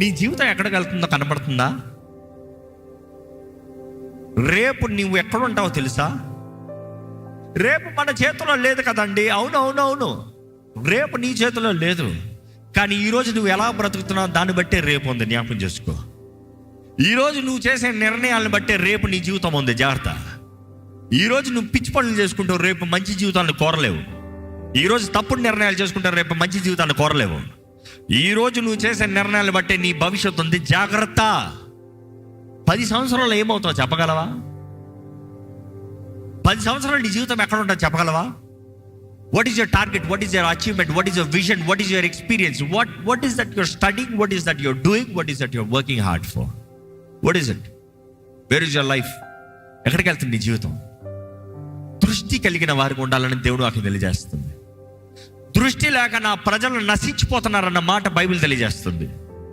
నీ జీవితం ఎక్కడికి వెళ్తుందో కనబడుతుందా? రేపు నువ్వు ఎక్కడ ఉంటావో తెలుసా? రేపు మన చేతిలో లేదు కదండి. అవును, రేపు నీ చేతిలో లేదు. కానీ ఈరోజు నువ్వు ఎలా బ్రతుకుతున్నావు దాన్ని బట్టే రేపు ఉంది. జ్ఞాపకం చేసుకో. ఈరోజు నువ్వు చేసే నిర్ణయాలను బట్టే రేపు నీ జీవితం ఉంది. జాగ్రత్త. ఈరోజు నువ్వు పిచ్చి పనులు చేసుకుంటావు, రేపు మంచి జీవితాన్ని కోరలేవు. ఈరోజు తప్పుడు నిర్ణయాలు చేసుకుంటావు, రేపు మంచి జీవితాన్ని కోరలేవు. ఈరోజు నువ్వు చేసే నిర్ణయాలను బట్టే నీ భవిష్యత్తు ఉంది. జాగ్రత్త. 10 సంవత్సరాలు ఏమవుతావు చెప్పగలవా? 10 సంవత్సరాలు నీ జీవితం ఎక్కడ ఉంటుందో చెప్పగలవా? What is your target? What is your achievement? What is your vision? What is your experience? What is that your studying? What is that your doing? What is that your working hard for? What is it? Where is your life? ఎక్కడికి వెళ్తుంది నీ జీవితం? దృష్టి కలిగిన వారికి ఉండాలని దేవుడు నాకు తెలియజేస్తుంది. దృష్టి లేక నా ప్రజలు నశించిపోతున్నారన్న మాట బైబిల్ తెలియజేస్తుంది.